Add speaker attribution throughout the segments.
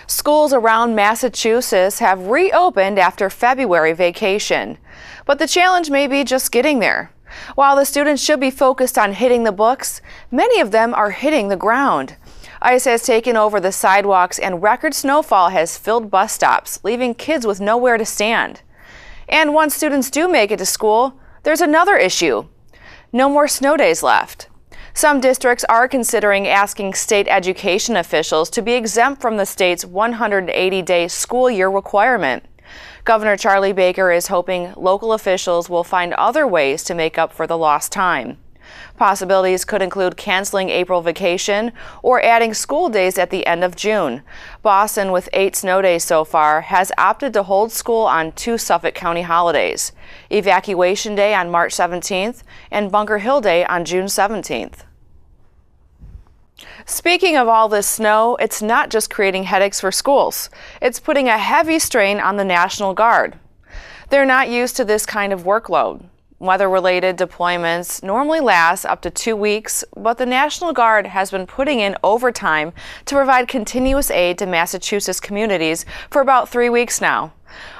Speaker 1: Schools around Massachusetts have reopened after February vacation, but the challenge may be just getting there. While the students should be focused on hitting the books, many of them are hitting the ground. Ice has taken over the sidewalks and record snowfall has filled bus stops, leaving kids with nowhere to stand. And once students do make it to school, there's another issue. No more snow days left. Some districts are considering asking state education officials to be exempt from the state's 180-day school year requirement. Governor Charlie Baker is hoping local officials will find other ways to make up for the lost time. Possibilities could include canceling April vacation or adding school days at the end of June. Boston, with 8 snow days so far, has opted to hold school on 2 Suffolk County holidays, Evacuation Day on March 17th and Bunker Hill Day on June 17th. Speaking of all this snow, it's not just creating headaches for schools. It's putting a heavy strain on the National Guard. They're not used to this kind of workload. Weather-related deployments normally last up to 2 weeks, but the National Guard has been putting in overtime to provide continuous aid to Massachusetts communities for about 3 weeks now.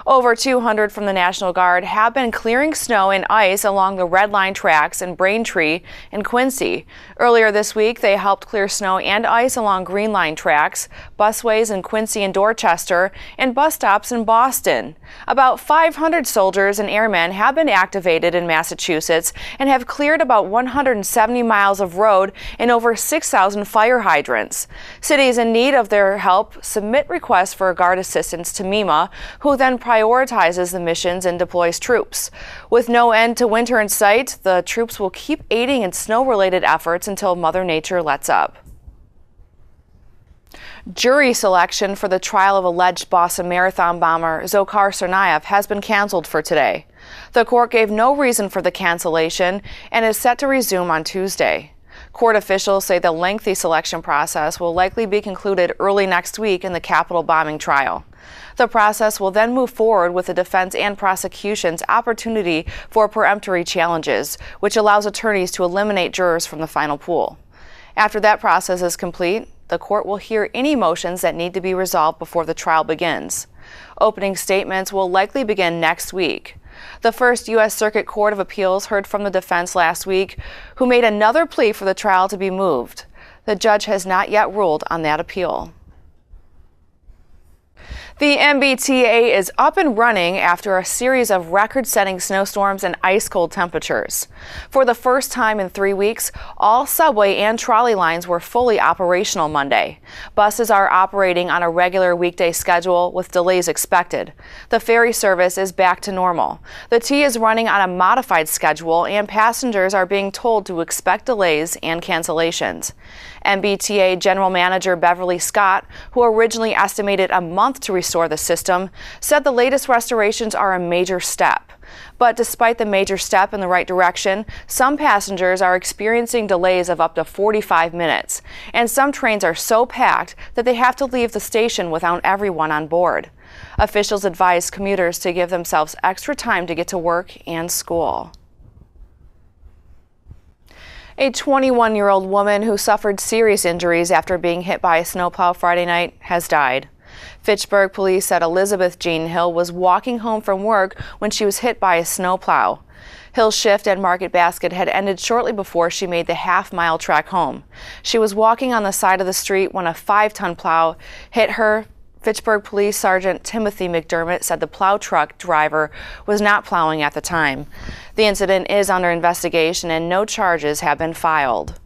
Speaker 1: Over 200 from the National Guard have been clearing snow and ice along the Red Line tracks in Braintree and Quincy. Earlier this week, they helped clear snow and ice along Green Line tracks, busways in Quincy and Dorchester, and bus stops in Boston. About 500 soldiers and airmen have been activated in Massachusetts and have cleared about 170 miles of road and over 6,000 fire hydrants. Cities in need of their help submit requests for Guard assistance to MEMA, who then prioritizes the missions and deploys troops. With no end to winter in sight, the troops will keep aiding in snow-related efforts until Mother Nature lets up. Jury selection for the trial of alleged Boston Marathon bomber Dzhokhar Tsarnaev has been canceled for today. The court gave no reason for the cancellation and is set to resume on Tuesday. Court officials say the lengthy selection process will likely be concluded early next week in the Capitol bombing trial. The process will then move forward with the defense and prosecution's opportunity for peremptory challenges, which allows attorneys to eliminate jurors from the final pool. After that process is complete, the court will hear any motions that need to be resolved before the trial begins. Opening statements will likely begin next week. The first U.S. Circuit Court of Appeals heard from the defense last week, who made another plea for the trial to be moved. The judge has not yet ruled on that appeal. The MBTA is up and running after a series of record-setting snowstorms and ice-cold temperatures. For the first time in 3 weeks, all subway and trolley lines were fully operational Monday. Buses are operating on a regular weekday schedule with delays expected. The ferry service is back to normal. The T is running on a modified schedule and passengers are being told to expect delays and cancellations. MBTA General Manager Beverly Scott, who originally estimated a month to restore the system, said the latest restorations are a major step. But despite the major step in the right direction, some passengers are experiencing delays of up to 45 minutes, and some trains are so packed that they have to leave the station without everyone on board. Officials advise commuters to give themselves extra time to get to work and school. A 21-year-old woman who suffered serious injuries after being hit by a snowplow Friday night has died. Fitchburg police said Elizabeth Jean Hill was walking home from work when she was hit by a snowplow. Hill's shift at Market Basket had ended shortly before she made the half-mile trek home. She was walking on the side of the street when a 5-ton plow hit her. Fitchburg Police Sergeant Timothy McDermott said the plow truck driver was not plowing at the time. The incident is under investigation and no charges have been filed.